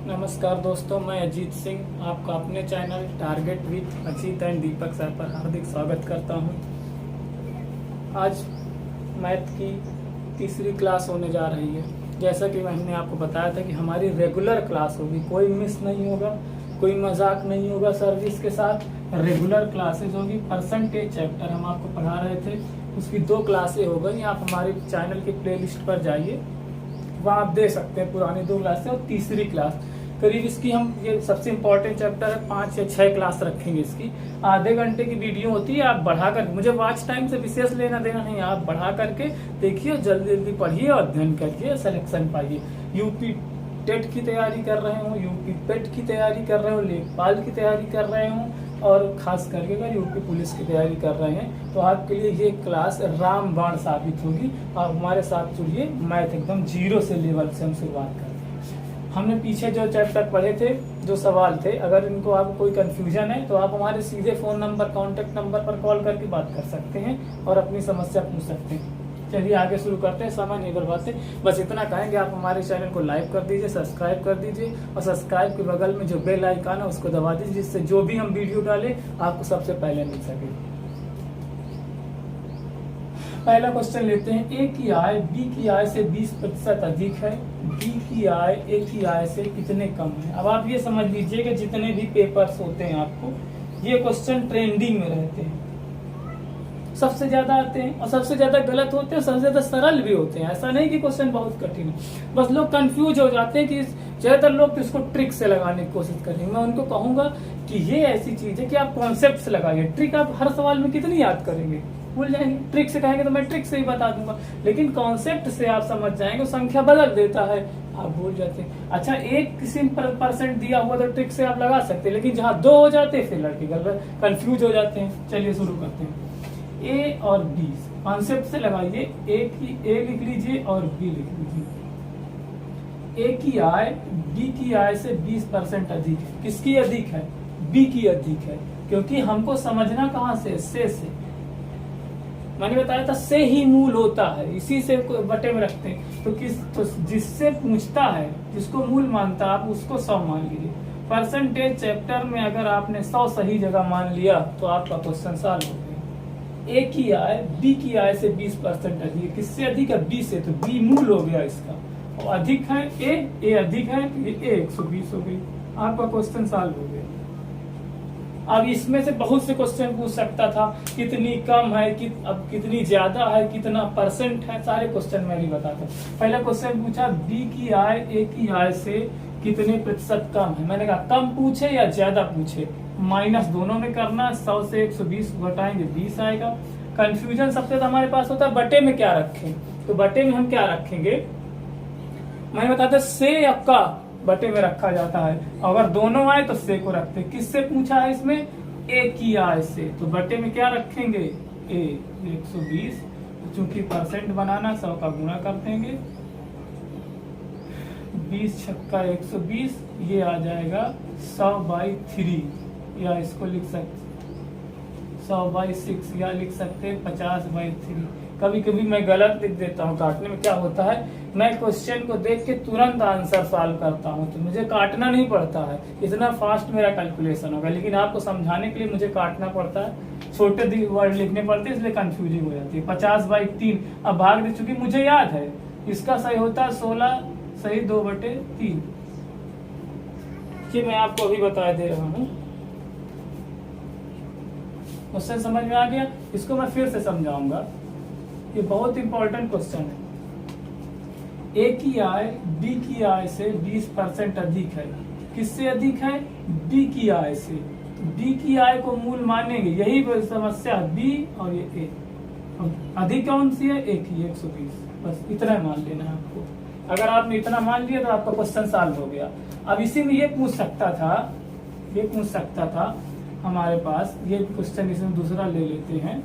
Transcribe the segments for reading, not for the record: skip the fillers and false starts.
नमस्कार दोस्तों, मैं अजीत सिंह आपका अपने channel target with Ajit and Deepak sir पर हार्दिक स्वागत करता हूं। आज मैथ की तीसरी क्लास होने जा रही है। जैसा कि मैंने आपको बताया था कि हमारी रेगुलर क्लास होगी, कोई मिस नहीं होगा, कोई मजाक नहीं होगा। सर्विस के साथ रेगुलर क्लासेज होगी। परसेंटेज चैप्टर हम आपको पढ़ा रहे थे, उसकी 2 क्लासें हो गई। आप हमारे चैनल की प्लेलिस्ट पर जाइए, वहाँ आप दे सकते हैं पुरानी 2 क्लासें और तीसरी क्लास। करीब इसकी हम ये सबसे इम्पोर्टेंट चैप्टर है, 5 या 6 क्लास रखेंगे। इसकी आधे घंटे की वीडियो होती है। आप बढ़ा कर, मुझे वॉच टाइम से विशेष लेना देना नहीं, आप बढ़ा करके देखिए, जल्दी जल्दी पढ़िए और अध्ययन करिए, सिलेक्शन पाइए। यूपी टेट की तैयारी कर रहे हो, यूपी पेट की तैयारी कर रहे हो, लेखपाल की तैयारी कर रहे हो, और खास करके अगर यूपी पुलिस की तैयारी कर रहे हैं तो आपके लिए ये क्लास रामबाण साबित होगी। आप हमारे साथ जुड़िए। मैथ एकदम 0 से लेवल से हम शुरुआत करते हैं। हमने पीछे जो चैप्टर पढ़े थे, जो सवाल थे, अगर इनको आपको कोई कंफ्यूजन है तो आप हमारे सीधे फ़ोन नंबर, कॉन्टैक्ट नंबर पर कॉल करके बात कर सकते हैं और अपनी समस्या पूछ सकते हैं। चलिए आगे शुरू करते हैं, समय नहीं बर्बादते। बस इतना कहेंगे, आप हमारे चैनल को लाइक कर दीजिए, सब्सक्राइब कर दीजिए, और सब्सक्राइब के बगल में जो बेल आइकन है उसको दबा दीजिए, जिससे जो भी हम वीडियो डालें आपको सबसे पहले मिल सके। पहला क्वेश्चन लेते हैं। ए की आय बी की आय से 20% अधिक है, बी की आय ए की आय से कितने कम है। अब आप ये समझ लीजिए कि जितने भी पेपर्स होते हैं आपको, ये क्वेश्चन ट्रेंडिंग में रहते हैं, सबसे ज्यादा आते हैं और सबसे ज्यादा गलत होते हैं, सबसे ज्यादा सरल भी होते हैं। ऐसा नहीं कि क्वेश्चन बहुत कठिन है, बस लोग कंफ्यूज हो जाते हैं कि ज्यादातर लोग तो इसको ट्रिक से लगाने की कोशिश करेंगे। मैं उनको कहूंगा कि ये ऐसी चीज है कि आप कॉन्सेप्ट से लगाइए। ट्रिक आप हर सवाल में कितनी याद करेंगे, भूल जाएंगे। ट्रिक से कहेंगे तो मैं ट्रिक से ही बता दूंगा, लेकिन कॉन्सेप्ट से आप समझ जाएंगे, संख्या बदल देता है, आप भूल जाते हैं। अच्छा, 1% दिया हुआ तो ट्रिक से आप लगा सकते हैं, लेकिन जहां 2 हो जाते हैं फिर लड़के गलत कंफ्यूज हो जाते हैं। चलिए शुरू करते हैं। ए और बी कॉन्सेप्ट से लगाइए। ए लिख लीजिए और बी लिख लीजिए। ए की आय बी की आय से 20% अधिक है। किसकी अधिक है? बी की अधिक है, क्योंकि हमको समझना कहां से मैंने बताया था, से ही मूल होता है, इसी से बटे में रखते हैं। तो जिससे पूछता है, जिसको मूल मानता है, आप उसको 100 मान लीजिए। परसेंटेज चैप्टर में अगर आपने 100 सही जगह मान लिया तो आपका क्वेश्चन सॉल्व हो गया। ए की आय बी की आय से 20% अधिक है। किससे अधिक है? बी से, तो बी मूल हो गया इसका, और अधिक है ए अधिक है, तो ये 120 हो गई। आपका क्वेश्चन सॉल्व हो गया। अब इसमें से बहुत से क्वेश्चन पूछ सकता था, कितनी कम है, अब कितनी ज्यादा है, कितना परसेंट है, सारे क्वेश्चन मैं भी बताता। पहला क्वेश्चन पूछा, बी की आय ए की आय से कितने प्रतिशत कम है। मैंने कहा कम पूछे या ज्यादा पूछे, माइनस दोनों में करना। 100 से 120 घटाएंगे 20 आएगा। कंफ्यूजन सबसे ज्यादा हमारे पास होता है बटे में क्या रखें, तो बटे में हम क्या रखेंगे, मैंने बताया से या का बटे में रखा जाता है। अगर दोनों आए तो से को रखते। किससे पूछा है इसमें? ए की आय से, तो बटे में क्या रखेंगे? ए 120, चूंकि परसेंट बनाना 100 का गुणा कर देंगे। 20 छक्का 120, ये आ जाएगा 100/3, या इसको लिख सकते 100/6, या लिख सकते हैं 50/3। कभी कभी मैं गलत लिख देता हूँ। काटने में क्या होता है, मैं क्वेश्चन को देख के तुरंत आंसर सॉल्व करता हूँ, तो मुझे काटना नहीं पड़ता है, इतना फास्ट मेरा कैलकुलेशन होगा। लेकिन आपको समझाने के लिए मुझे काटना पड़ता है, छोटे वर्ड लिखने पड़ते हैं, इसलिए कंफ्यूजिंग हो जाती है। 50/3 अब भाग दे, चुकी मुझे याद है इसका सही होता है 16 सही 2/3। ये मैं आपको अभी बता दे रहा हूँ। क्वेश्चन समझ में आ गया? इसको मैं फिर से समझाऊंगा, ये बहुत इंपॉर्टेंट क्वेश्चन है। ए की आय बी की आय से 20% अधिक है। किससे अधिक है? बी की आय से। बी की आय को मूल मानेंगे, यही समस्या। बी और ये ए, अधिक कौन सी है? ए की 120। बस इतना मान लेना है आपको। अगर आपने इतना मान लिया तो आपका क्वेश्चन सॉल्व हो गया। अब इसी में ये पूछ सकता था हमारे पास, ये क्वेश्चन इसमें दूसरा ले लेते हैं।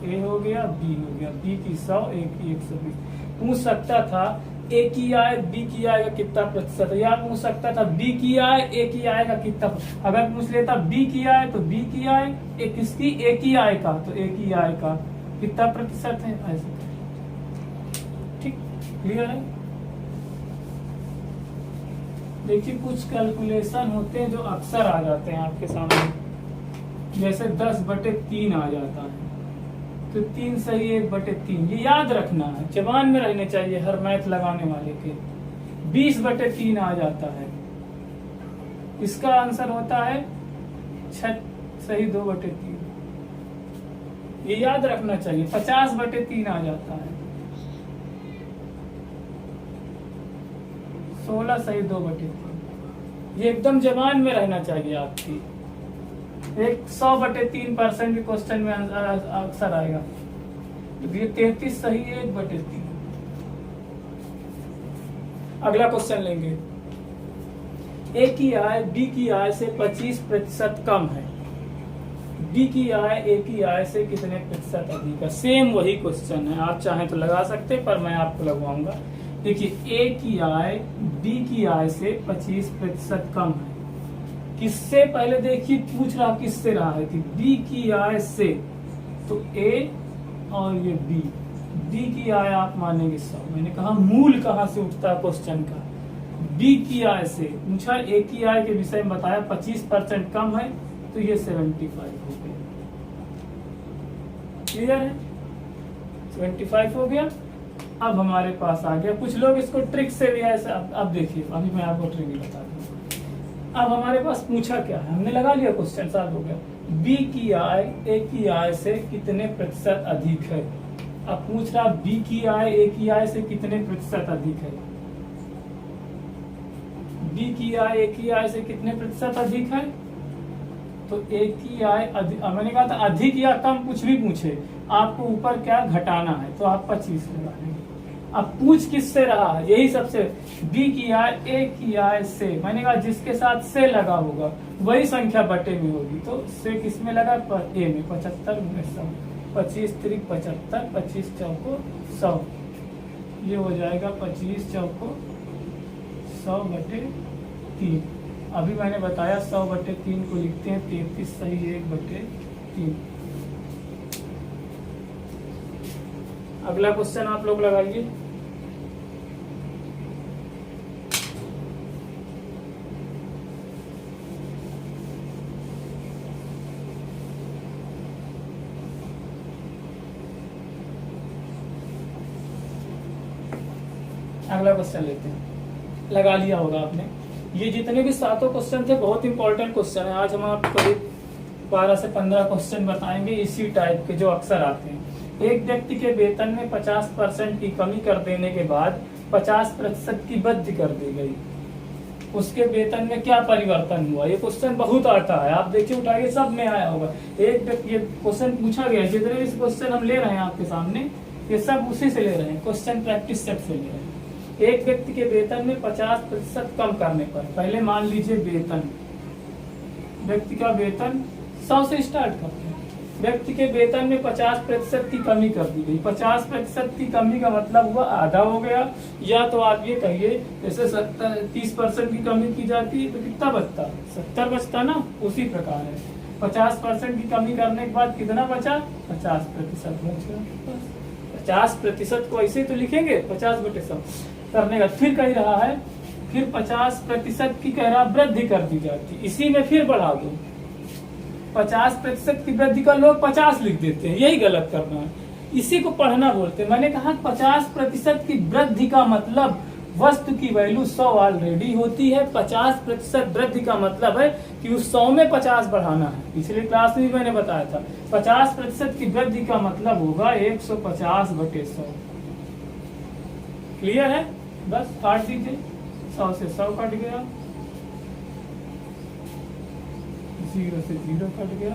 ए हो गया, बी हो गया, बी की 100, ए की 120। पूछ सकता था ए की आय बी की आय का कितना प्रतिशत है, या पूछ सकता था बी की आय ए की आय का कितना। अगर पूछ लेता बी की आय तो बी की आय, किसकी? ए की आय का, तो ए की आय का कितना प्रतिशत है, ऐसे। ठीक, क्लियर है? देखिए कुछ कैलकुलेशन होते हैं जो अक्सर आ जाते हैं आपके सामने, जैसे 10/3 आ जाता है, तो 3 सही 1/3, ये याद रखना है, जबान में रहने चाहिए हर मैथ लगाने वाले के। 20/3 आ जाता है, इसका आंसर होता है 6 सही 2/3, ये याद रखना चाहिए। 50/3 आ जाता है, 16 सही 2/3, ये एकदम जबान में रहना चाहिए आपकी। एक 100/3% के क्वेश्चन में अक्सर आएगा, तो ये 33 सही 1/3। अगला क्वेश्चन लेंगे, ए की आय बी की आय से 25% कम है, बी की आय ए की आय से कितने प्रतिशत अधिक है। सेम वही क्वेश्चन है, आप चाहें तो लगा सकते, पर मैं आपको लगवाऊंगा। देखिए ए की आय बी की आय से 25% कम है, किससे, पहले देखिए पूछ रहा किससे रहा है कि बी की आय से, तो ए और ये बी की आय आप मानेंगे 100। मैंने कहा मूल कहां से उठता है क्वेश्चन का, बी की आय से पूछा, ए की आय के विषय में बताया 25% कम है, तो ये 75 हो गया। क्लियर है, 75 हो गया। अब हमारे पास आ गया, कुछ लोग इसको ट्रिक से भी ऐसे, अब देखिए अभी मैं आपको ट्रिक भी बता दूं। अब हमारे पास पूछा क्या है, हमने लगा लिया, क्वेश्चन सॉल्व हो गया। बी की आय ए की आय से कितने प्रतिशत अधिक है। अब पूछ रहा बी की आय ए की आय से कितने प्रतिशत अधिक है, बी की आय ए की आय से कितने प्रतिशत अधिक है, तो ए की आय मैंने कहा था अधिक या कम कुछ भी पूछे, आपको ऊपर क्या घटाना है, तो आप 25 लगाएंगे। अब पूछ किससे रहा है, यही सबसे, बी की आय ए की आय से, मैंने कहा जिसके साथ से लगा होगा वही संख्या बटे में होगी, तो से किस में लगा, ए में। 75 में 100, 25 3 75, 25 चौको 100, ये हो जाएगा 25 चौको 100/3। अभी मैंने बताया 100/3 को लिखते हैं 33 सही 1/3। अगला क्वेश्चन आप लोग लगाइए। अगला क्वेश्चन लेते हैं, लगा लिया होगा आपने। ये जितने भी 7 क्वेश्चन थे बहुत इंपॉर्टेंट क्वेश्चन है। आज हम आपको करीब 12 से 15 क्वेश्चन बताएंगे इसी टाइप के जो अक्सर आते हैं। एक व्यक्ति के वेतन में 50% की कमी कर देने के बाद 50% की वृद्धि कर दी गई, उसके वेतन में क्या परिवर्तन हुआ। ये क्वेश्चन बहुत आता है, आप देखिए उठाइए, सब में आया होगा। एक व्यक्ति, ये क्वेश्चन पूछा गया, जितने भी क्वेश्चन हम ले रहे हैं आपके सामने, ये सब उसी से ले रहे हैं, क्वेश्चन प्रैक्टिस सेट से ले रहे हैं। एक व्यक्ति के वेतन में 50% कम करने पर, पहले मान लीजिए वेतन, व्यक्ति का वेतन 100 से स्टार्ट करते हैं, व्यक्ति के वेतन में 50% की कमी कर दी गई। 50% की कमी का मतलब हुआ आधा हो गया, या तो आप ये कहिए जैसे 30% की कमी की जाती है तो कितना बचता, 70 बचता ना, उसी प्रकार है। 50% की कमी करने के बाद कितना बचा, 50% बचा। 50% को ऐसे तो लिखेंगे 50/100 करने का। फिर कह रहा है, फिर 50% की कह रहा वृद्धि कर दी जाती, इसी में फिर बढ़ा दो। 50% की वृद्धि का लोग 50 लिख देते हैं, यही गलत करना है, इसी को पढ़ना बोलते हैं। मैंने कहा 50% की वृद्धि का मतलब वस्तु की वैल्यू 100 ऑलरेडी होती है। 50% वृद्धि का मतलब है कि उस 100 में 50 बढ़ाना है। पिछले क्लास में भी मैंने बताया था 50% की वृद्धि का मतलब होगा 150/100। क्लियर है, बस काट दीजिए, 100 से 100 कट गया, 0 से 0 कट गया,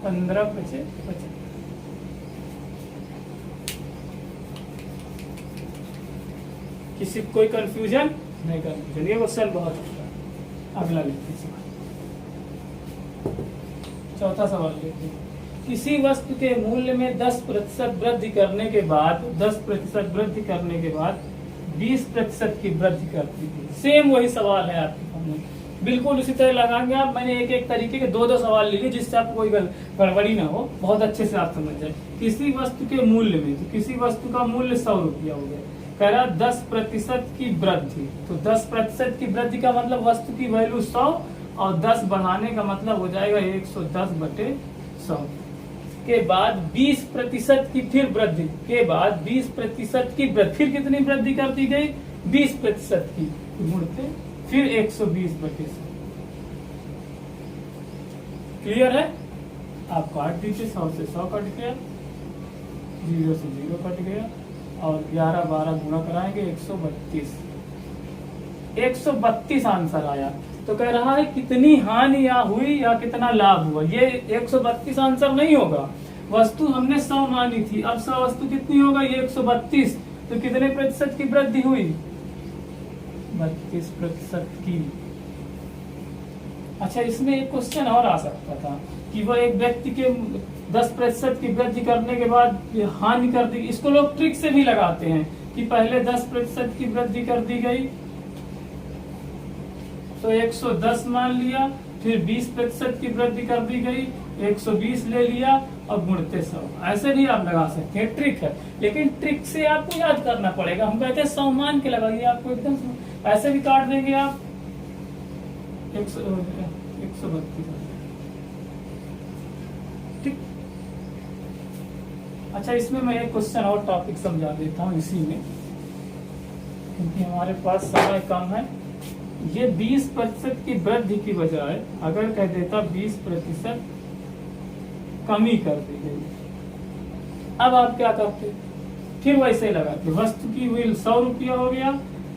15 बचे 50। किसी कोई कंफ्यूजन नहीं करना चाहिए, ये क्वेश्चन बहुत अच्छा है। अगला लेते हैं सवाल, चौथा सवाल लेते हैं। किसी वस्तु के मूल्य में 10% वृद्धि करने के बाद 10% वृद्धि करने के बाद 20% की वृद्धि कर दी गई। सेम वही सवाल है आपके सामने, बिल्कुल उसी तरह लगाएंगे आप। मैंने एक तरीके के 2 सवाल लिए जिससे आपको कोई गड़बड़ी ना हो, बहुत अच्छे से आप समझ जाए। किसी वस्तु के मूल्य में, तो किसी वस्तु का मूल्य 100 रुपया हो गया, कह रहा 10% की वृद्धि। तो 10% की वृद्धि का मतलब वस्तु की वैल्यू 100 और 10 बढ़ाने का मतलब हो जाएगा 110/100 के बाद 20% की फिर वृद्धि के बाद 20% की वृद्धि, फिर कितनी वृद्धि कर दी गई 20% की मुड़ते फिर 120/100। क्लियर है? आप काट दीजिए, 100 से 100 कट गया, 0 से 0 कट गया और 11 12 गुणा कराएंगे 132। 132 आंसर आया। तो कह रहा है कितनी हानि या हुई या कितना लाभ हुआ। ये 132 आंसर नहीं होगा। वस्तु हमने 100 मानी थी, अब 100 वस्तु कितनी होगा ये 132। तो कितने प्रतिशत की वृद्धि हुई 32% की। अच्छा, इसमें एक क्वेश्चन और आ सकता था कि वह एक व्यक्ति के 10% की वृद्धि करने के बाद हानि कर दी। इसको लोग ट्रिक से भी लगाते हैं कि पहले 10% की वृद्धि कर दी गई तो 110 मान लिया, फिर 20% की वृद्धि कर दी गई 120 ले लिया और गुणते 100। ऐसे भी आप लगा सकते हैं, ट्रिक है। लेकिन ट्रिक से आपको याद करना पड़ेगा। हम कहते हैं 100 मान के लगाइए, आपको एकदम ऐसे भी काट देंगे आप 132। ठीक। अच्छा, इसमें मैं एक क्वेश्चन और टॉपिक समझा देता हूँ इसी में, क्योंकि हमारे पास समय कम है। ये 20% की वृद्धि की बजाय अगर कह देता 20% कमी कर दी गई, अब आप क्या करते? फिर वैसे लगाते, वस्तु की हुई 100 रुपया हो गया,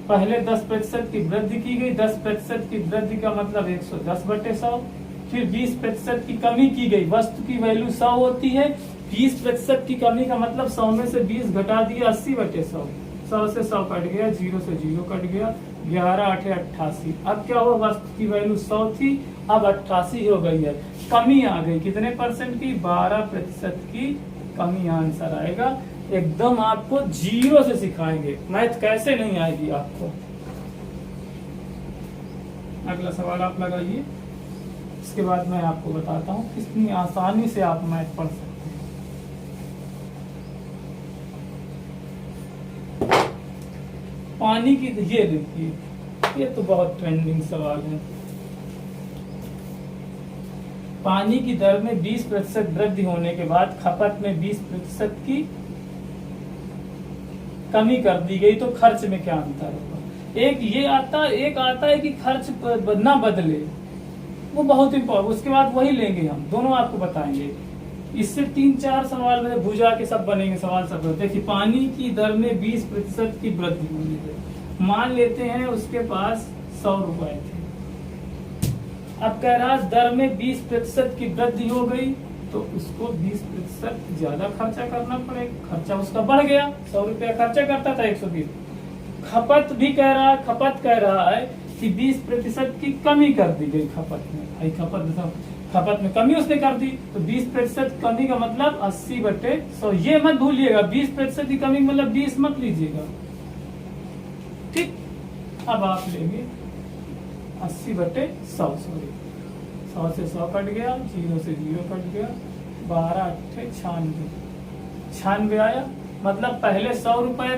पहले 10% की वृद्धि की गई, 10% की वृद्धि का मतलब 110/100, फिर 20% की कमी की गई। वस्तु की वैल्यू 100 होती है, 20% की कमी का मतलब 100 में से 20 घटा दिया 80/100। 100 से 100 कट गया, 0 से 0 कट गया, 11 8 88। अब क्या हुआ, वस्तु की वैल्यू 100 थी, अब 88 हो गई है। कमी आ गई कितने परसेंट की 12% की कमी आंसर आएगा। एकदम आपको 0 से सिखाएंगे, मैथ कैसे नहीं आएगी आपको। अगला सवाल आप लगाइए, इसके बाद मैं आपको बताता हूँ कितनी आसानी से आप मैथ पढ़ सकते हैं। पानी की, ये देखिए, ये तो बहुत ट्रेंडिंग सवाल है। पानी की दर में 20% वृद्धि होने के बाद खपत में 20% की कमी कर दी गई, तो खर्च में क्या अंतर होगा? एक ये आता, एक आता है कि खर्च ना बदले, वो बहुत इंपॉर्टेंट। उसके बाद वही लेंगे हम, दोनों आपको बताएंगे। इससे 3-4 सवाल में भुजा के सब बनेंगे सवाल सब। देखिए, पानी की दर में 20% की वृद्धि होनी है। मान लेते हैं उसके पास 100 रुपए थे, अब कह रहा दर में 20% की वृद्धि हो गई तो उसको 20% ज्यादा खर्चा करना पड़ेगा। खर्चा उसका बढ़ गया, 100 रुपया खर्चा करता था 120। खपत भी कह रहा है, खपत कह रहा है कि 20% की कमी कर दी गई खपत में। खपत में कमी उसने कर दी, तो 20% कमी का मतलब 80/100। ये मत भूलिएगा, 20% की कमी मतलब 20 मत लीजिएगा। ठीक, अब आप लेंगे 80/100। सॉरी, 100 से 100 कट गया, 0 से 0 कट गया, 12 8 96 आया। मतलब पहले 100 रुपए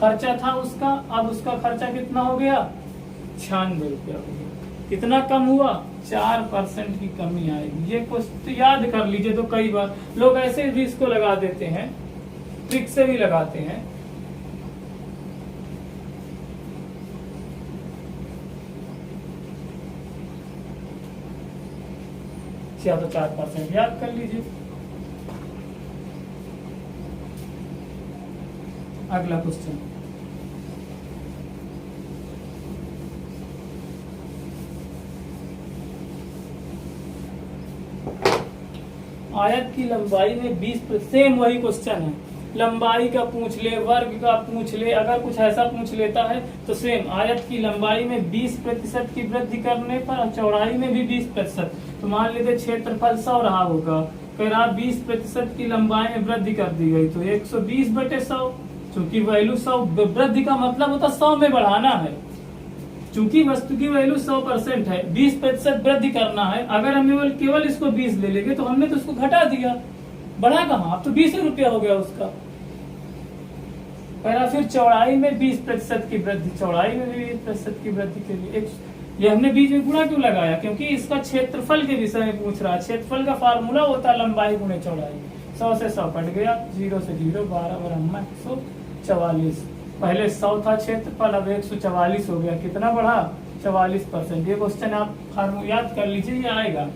खर्चा था उसका, अब उसका खर्चा कितना हो गया 96 रुपया हो गया। कितना कम हुआ 4% की कमी आएगी। ये कुछ तो याद कर लीजिए। तो कई बार लोग ऐसे भी इसको लगा देते हैं, ट्रिक से भी लगाते हैं। या तो 4% याद कर लीजिए। अगला क्वेश्चन, आयत की लंबाई में 20%। सेम वही क्वेश्चन है, लंबाई का पूछ ले, वर्ग का पूछ ले, अगर कुछ ऐसा पूछ लेता है तो सेम। आयत की लंबाई में 20% की वृद्धि करने पर चौड़ाई में भी 20%। तो मान लेते क्षेत्रफल 100 रहा होगा, कह रहा 20% की लंबाई में वृद्धि कर दी गई तो 120/100। चूंकि वैल्यू 100, वृद्धि का मतलब होता 100 में बढ़ाना है। चूंकि वस्तु की वैल्यू 100% है, 20% वृद्धि करना है। अगर हम केवल इसको 20 ले लेंगे तो हमने तो उसको घटा दिया, बढ़ा कहाँ, अब तो 20 रुपया हो गया उसका। कह रहा फिर चौड़ाई में 20% की वृद्धि, चौड़ाई में भी 20% की वृद्धि के लिए ये हमने बीच में गुणा क्यों लगाया, क्योंकि इसका क्षेत्रफल के विषय में पूछ रहा है। क्षेत्रफल का फार्मूला होता है लंबाई गुणे चौड़ाई। 100 से 100 कट गया, 0 से 0, 12 बराबर 144। पहले 100 था क्षेत्रफल, अब 144 हो गया। कितना बढ़ा, 44%। ये क्वेश्चन आप फार्मूला याद कर लीजिए, ये आएगा,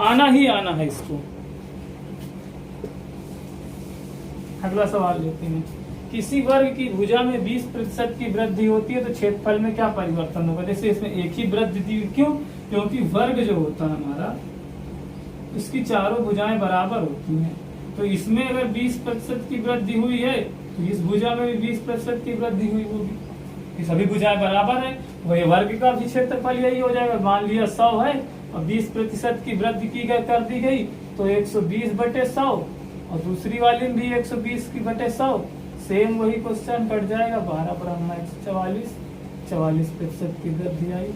आना ही आना है इसको। अगला सवाल लेते हैं। किसी वर्ग की भुजा में 20% की वृद्धि होती है तो क्षेत्रफल में क्या परिवर्तन होगा। जैसे इसमें एक ही वृद्धि दी, क्यों, क्योंकि वर्ग जो होता है हमारा, इसकी चारों भुजाएं बराबर होती हैं। तो इसमें अगर 20% की वृद्धि हुई है तो इस भुजा में भी 20% की वृद्धि हुई होगी। ये सभी भुजाएं बराबर है, वही वर्ग का भी क्षेत्रफल यही हो जाएगा। मान लिया 100 है और 20% की वृद्धि की गई कर दी गई तो 120/100, और दूसरी वाली में भी 120/100, सेम वही क्वेश्चन कट जाएगा। 12 बराबर 144, 44% की वृद्धि आई।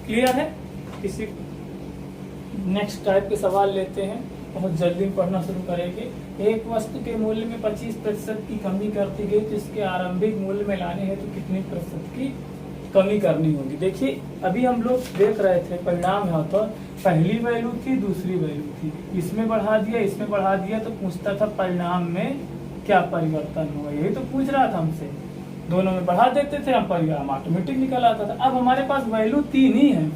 क्लियर है। किसी नेक्स्ट टाइप के सवाल लेते हैं, बहुत जल्दी पढ़ना शुरू करेंगे। एक वस्तु के मूल्य में 25% की कमी करती गई तो इसके आरंभिक मूल्य में लाने हैं तो कितनी प्रतिशत की कमी करनी होगी। देखिए अभी हम लोग देख रहे थे परिणाम है तो पहली वैल्यू थी, दूसरी वैल्यू थी, इसमें बढ़ा दिया, इसमें बढ़ा दिया, तो पूछता था परिणाम में क्या परिवर्तन हुआ, यही तो पूछ रहा था हमसे। दोनों में बढ़ा देते थे, हम परिणाम ऑटोमेटिक निकल आता था। अब हमारे पास वैल्यू 3 ही है,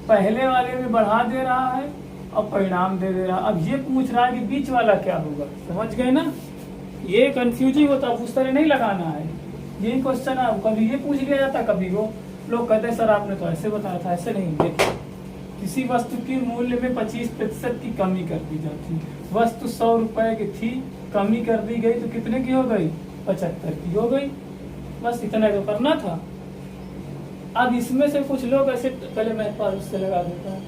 पहले वाले में बढ़ा दे रहा है और परिणाम दे रहा। अब ये पूछ रहा है कि बीच वाला क्या होगा। समझ गए ना, ये कंफ्यूजिंग होता, उस तरह नहीं लगाना है। यही क्वेश्चन है, कभी ये पूछ लिया जाता, कभी वो लोग कहते सर आपने तो ऐसे बताया था, ऐसे नहीं। देखिए किसी वस्तु के मूल्य में 25% की कमी कर दी जाती। वस्तु 100 रुपए की थी, कमी कर दी गई तो कितने की हो गई, 75 की हो गई। बस इतना तो करना था। अब इसमें से कुछ लोग ऐसे, पहले मैं पास उससे लगा देता हूँ,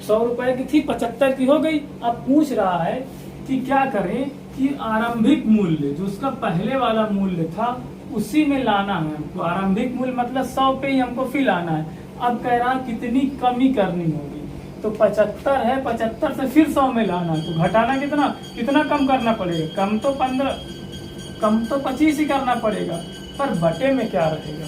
100 रुपए की थी, 75 की हो गई। अब पूछ रहा है कि क्या करें कि आरंभिक मूल्य जो उसका पहले वाला मूल्य था उसी में लाना है हमको। आरंभिक मूल्य मतलब 100 पे ही हमको फिर लाना है। अब कह रहा कितनी कमी करनी होगी, तो 75 है, 75 से फिर 100 में लाना है, तो घटाना कितना, कितना कम करना पड़ेगा, कम तो 15, कम तो 25 ही करना पड़ेगा, पर बटे में क्या रहेगा।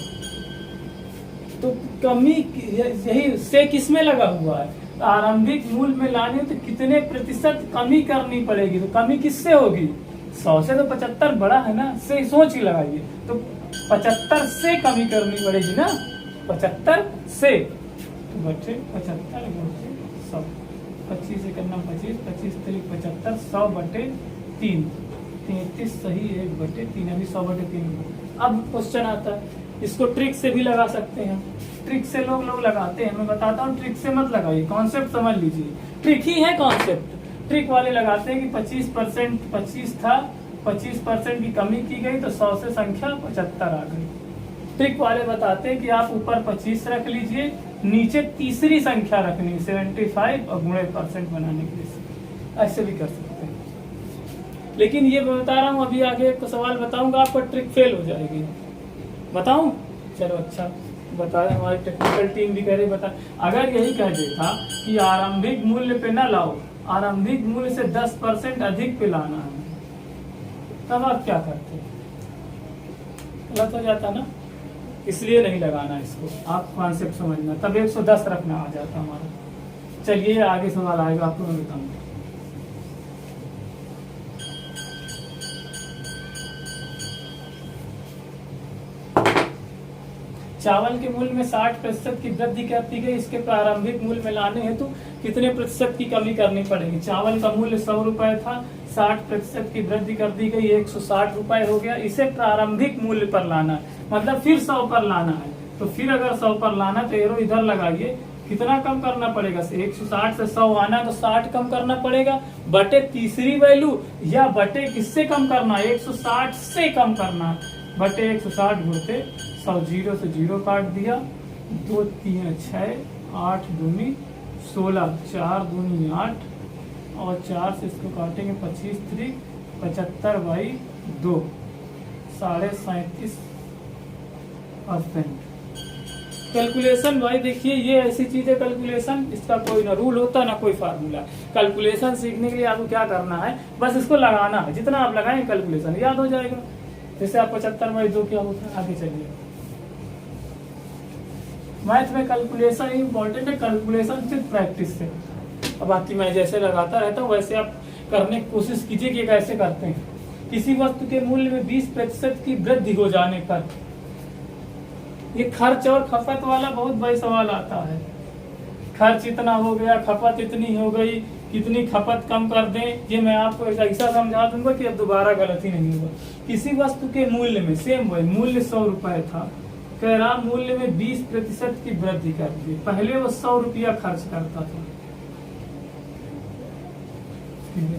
तो कमी यही से किस में लगा हुआ है, आरंभिक मूल्य में लानी हो तो कितने प्रतिशत कमी करनी पड़ेगी। तो कमी किससे होगी, 100 से तो 75 बड़ा है ना, से सोच ही लगाइए। तो 75 से कमी करनी पड़ेगी ना, 75 से तो बच्चे 75 गुणे 100, 25 से करना 25, 25 तरीक 75, 100/3, 33 सही, 1/3, अभी 100/3। अब क्वेश्चन आता है, इसको ट्रिक से भी लगा सकते हैं। ट्रिक से लोग लगाते हैं, मैं बताता हूँ, ट्रिक से मत लगाइए, कॉन्सेप्ट समझ लीजिए। ट्रिक ही है कॉन्सेप्ट। ट्रिक वाले लगाते हैं कि 25%, 25 था, 25% की कमी की गई तो 100 से संख्या 75 आ गई। ट्रिक वाले बताते हैं कि आप ऊपर 25 रख लीजिए, नीचे तीसरी संख्या रखनी 75 और गुणे % बनाने के लिए, ऐसे भी कर सकते हैं। लेकिन ये मैं बता रहा हूँ, अभी आगे एक सवाल बताऊंगा, आपका ट्रिक फेल हो जाएगी। बताऊं, चलो अच्छा बता, हमारी टेक्निकल टीम भी कह रही बता। अगर यही कह देता कि आरंभिक मूल्य पे ना लाओ, आरंभिक मूल्य से 10% अधिक पे लाना है, तब आप क्या करते, गलत हो जाता ना। इसलिए नहीं लगाना इसको, आप कॉन्सेप्ट समझना, तब 110 रखना आ जाता हमारा। चलिए आगे सवाल आएगा, आपको मैं बताऊंगा। चावल के मूल्य में 60% की वृद्धि करती गई, इसके प्रारंभिक मूल्य में लाने हेतु कितने प्रतिशत की कमी करनी पड़ेगी। चावल का मूल्य 100 रुपए था, 60% की वृद्धि कर दी गई, 160 रुपए हो गया। इसे प्रारंभिक मूल्य पर लाना है, मतलब फिर 100 पर लाना है। तो फिर अगर 100 पर लाना तो एरो इधर लगाइए, कितना कम करना पड़ेगा, 160 से 100 आना तो 60 कम करना पड़ेगा, बटे तीसरी वैल्यू, या बटे किससे कम करना, 160 से कम करना, बटे 160 गुणते 100, 0 से 0 काट दिया, 2 3 6, 8 दूनी 16, 4 दूनी 8, और 4 से इसको काटेंगे 25 3 75/2, 37.5%। कैलकुलेशन भाई देखिए ये ऐसी चीज है कैलकुलेशन, इसका कोई ना रूल होता ना कोई फार्मूला। कैलकुलेशन सीखने के लिए आपको क्या करना है, बस इसको लगाना है, जितना आप लगाएंगे कैलकुलेशन याद हो जाएगा। जैसे आप 75/2 क्या होता है, आगे चलिए। मैथ में कैलकुलेशन इंपॉर्टेंट है, कैलकुलेशन सिर्फ प्रैक्टिस से। अब बाकी मैं जैसे लगाता रहता हूँ वैसे आप करने की कोशिश कीजिए कि कैसे करते हैं। किसी वस्तु के मूल्य में 20% की वृद्धि हो जाने पर, ये खर्च और खपत वाला बहुत बड़ा सवाल आता है। खर्च इतना हो गया, खपत इतनी हो गई, कितनी खपत कम कर दें, ये मैं आपको ऐसा समझा दूंगा कि अब दोबारा गलती नहीं होगा। किसी वस्तु के मूल्य में सेम वही मूल्य 100 रुपए था, कह रहा मूल्य में 20% की वृद्धि कर दी। पहले वो 100 रुपया खर्च करता था,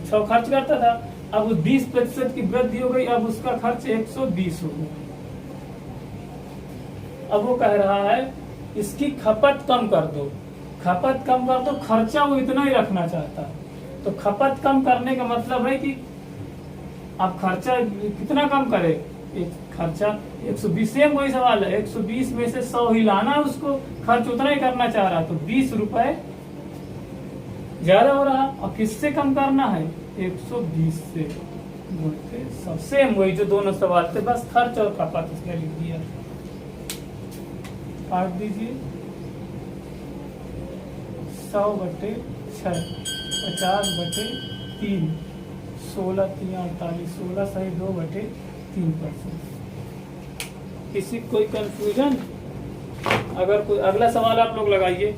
100 खर्च करता था, अब वो 20% की वृद्धि हो गई, अब उसका खर्च 120 हो गया। अब वो कह रहा है इसकी खपत कम कर दो, खपत कम कर दो, खर्चा वो इतना ही रखना चाहता है। तो खपत कम करने का मतलब है कि आप खर्चा कितना कम करे, एक खर्चा 120, सेम वही सवाल है, 120 में से 100 ही लाना है उसको, खर्च उतना ही करना चाह रहा, तो 20 रुपए ज्यादा हो रहा। और किससे कम करना है, 120 से बोलते सब सेम वही जो दोनों सवाल थे, बस खर्च और खपत इसमें लिख दिया। काट दीजिए 100/6, 50/3, 16×3 = 48, 16 सही 2/3%। किसी कोई कंफ्यूजन? अगर कोई अगला सवाल आप लोग लगाइए।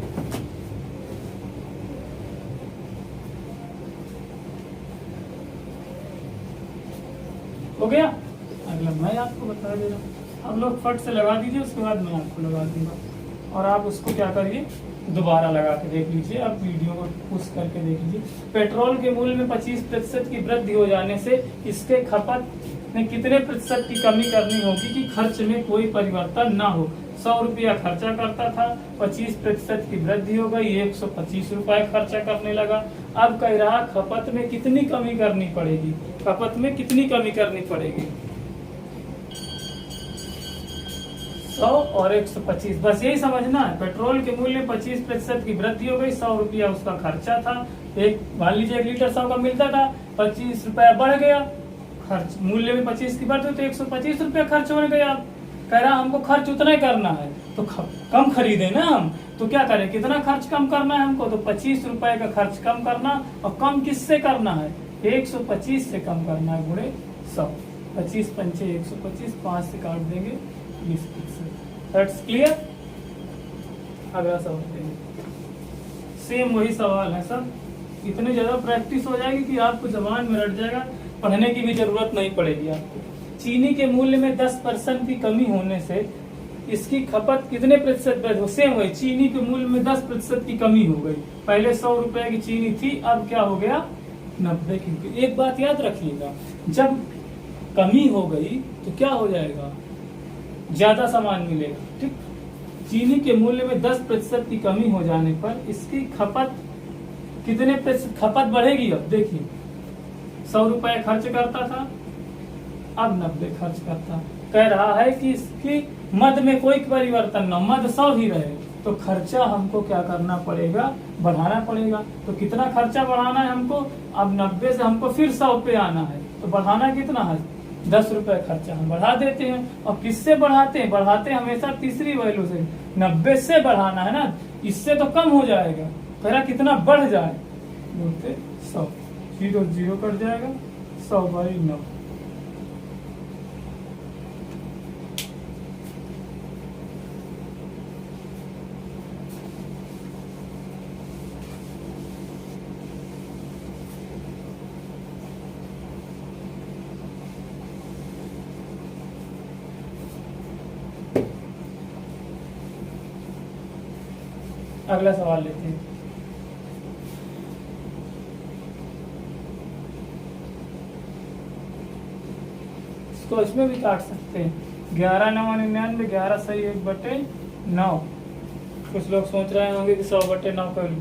हो गया? अगला मैं आपको बता दे रहा हूँ, आप लोग फट से लगा दीजिए, उसके बाद मैं आपको लगा दूंगा। और आप उसको क्या करिए, दोबारा लगा के देख लीजिए, आप वीडियो को पुश करके देख लीजिए। पेट्रोल के मूल्य में 25% की वृद्धि हो जाने से इसके खपत में कितने प्रतिशत की कमी करनी होगी कि खर्च में कोई परिवर्तन ना हो। 100 रुपया खर्चा करता था, 25% की वृद्धि हो गई, 125 रुपए खर्चा करने लगा। अब कह रहा खपत में कितनी कमी करनी पड़ेगी, खपत में कितनी कमी करनी पड़ेगी, 100 और 125, बस यही समझना है। पेट्रोल के मूल्य में 25% की वृद्धि हो गई, 100 रुपया उसका खर्चा था, एक मान लीजिए 1 लीटर 100 का मिलता था, 25 रुपया बढ़ गया, खर्च मूल्य में 25 की बढ़ती तो 125 रुपया खर्च होने गया। कह रहा हमको खर्च उतना ही करना है, तो कम खरीदे ना हम, तो क्या करें, कितना खर्च कम करना है हमको, तो 25 रुपए का खर्च कम करना। और कम किससे करना है, 125 से कम करना है, गुणे 100, 25 पंचे 125, 5 से काट देंगे 20%। That's clear. अगला सवाल देंगे, सेम वही सवाल है सब, इतनी ज्यादा प्रैक्टिस हो जाएगी कि आपको जबान में रट जाएगा, पढ़ने की भी जरूरत नहीं पड़ेगी आपको। चीनी के मूल्य में 10% की कमी होने से इसकी खपत कितने प्रतिशत वृद्धि हो, सेम वही, चीनी के मूल्य में 10% की कमी हो गई। पहले 100 रुपए की चीनी थी, अब क्या हो गया 90 की। एक बात याद रखिएगा, जब कमी हो गई तो क्या हो जाएगा, ज्यादा सामान मिलेगा। ठीक, चीनी के मूल्य में 10% की कमी हो जाने पर इसकी खपत कितने प्रतिशत खपत बढ़ेगी। अब देखिए 100 रुपए खर्च करता था, अब 90 खर्च करता। कह रहा है कि इसकी मद में कोई परिवर्तन न, मद 100 ही रहे, तो खर्चा हमको क्या करना पड़ेगा, बढ़ाना पड़ेगा। तो कितना खर्चा बढ़ाना है हमको, अब 90 से हमको फिर 100 पे आना है, तो बढ़ाना कितना है, 10 रुपए खर्चा हम बढ़ा देते हैं। और किससे बढ़ाते हैं, बढ़ाते हैं हमेशा तीसरी वैल्यू से, 90 से बढ़ाना है ना, इससे तो कम हो जाएगा। कह रहा कितना बढ़ जाए, बोलते 100, 0 0 कट जाएगा, 100/9। अगला सवाल लेते हैं। इसको इसमें भी काट सकते हैं, 11 9 99, 11 सही 1/9। कुछ लोग सोच रहे होंगे कि 100/9 कर।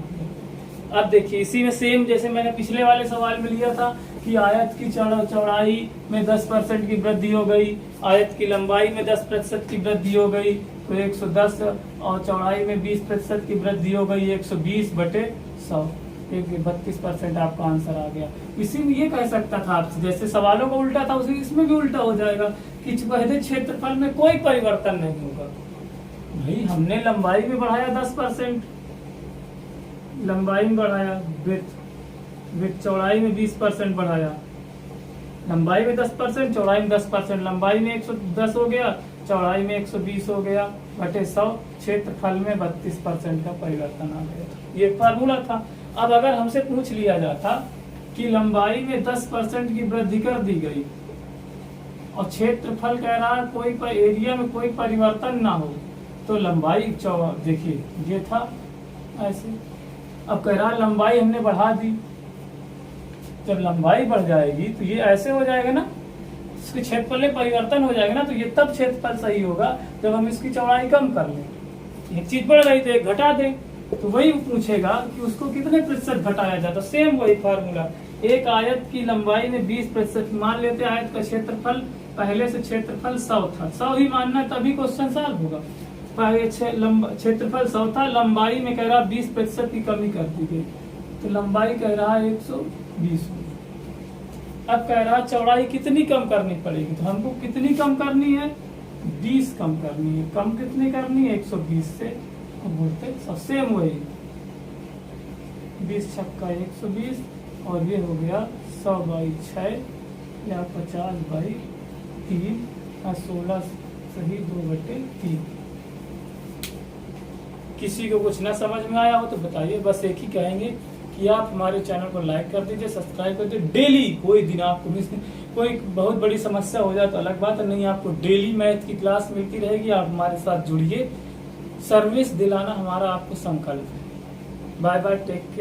अब देखिए इसी में सेम जैसे मैंने पिछले वाले सवाल में लिया था, कि आयत की चौड़ाई में 10% की वृद्धि हो गई, आयत की लंबाई में 10% की वृद्धि हो गई तो 110, और चौड़ाई में 20% की वृद्धि हो गई 120/100, 32% आपका आंसर आ गया। इसी में ये कह सकता था आपसे, जैसे सवालों का उल्टा था उसी इसमें भी उल्टा हो जाएगा कि वहदे क्षेत्रफल में कोई परिवर्तन नहीं होगा। भाई हमने लंबाई में बढ़ाया 10%, लंबाई में बढ़ाया, विड्थ चौड़ाई में 20% बढ़ाया, लंबाई में 10%, चौड़ाई में 10%, लंबाई में 110 हो गया, चौड़ाई में 120 हो गया बटे 100, क्षेत्रफल में 32% का परिवर्तन आ गया। ये फार्मूला था। अब अगर हमसे पूछ लिया जाता कि लंबाई में 10% की वृद्धि कर दी गई और क्षेत्रफल कह रहा है कोई एरिया में कोई परिवर्तन ना हो, तो लंबाई देखिए ये था ऐसे। अब कह रहा लंबाई हमने बढ़ा दी, जब लंबाई बढ़ जाएगी तो ये ऐसे हो जाएगा ना, इसके क्षेत्रफल में परिवर्तन हो जाएगा ना, तो ये तब क्षेत्रफल सही होगा जब हम इसकी चौड़ाई कम कर लें। एक चीज बढ़ रही थी एक घटा दें, तो वही पूछेगा कि उसको कितने प्रतिशत घटाया जाता। सेम वही फार्मूला, एक आयत की लंबाई में 20%, मान लेते आयत का क्षेत्रफल पहले से क्षेत्रफल 100 था, 100 ही मानना तभी क्वेश्चन सॉल्व होगा। पहले क्षेत्रफल 100 था, लंबाई में कह रहा 20% की कमी कर दी गई, तो लंबाई कह रहा है 120। अब कह रहा चौड़ाई कितनी कम करनी पड़ेगी, तो हमको कितनी कम करनी है, 20 कम करनी है। कम कितनी करनी है, 120 से। बोलते सेम वही 20 छक्का 120, और ये हो गया 100/6 या 50/3 या 16 सही 2/3। किसी को कुछ ना समझ में आया हो तो बताइए। बस एक ही कहेंगे कि आप हमारे चैनल को लाइक कर दीजिए, सब्सक्राइब कर दीजिए। डेली कोई दिन आपको मिस नहीं, कोई बहुत बड़ी समस्या हो जाए तो अलग बात है, नहीं आपको डेली मैथ की क्लास मिलती रहेगी। आप हमारे साथ जुड़िए, सर्विस दिलाना हमारा आपको संकल्प है। Bye bye, take care.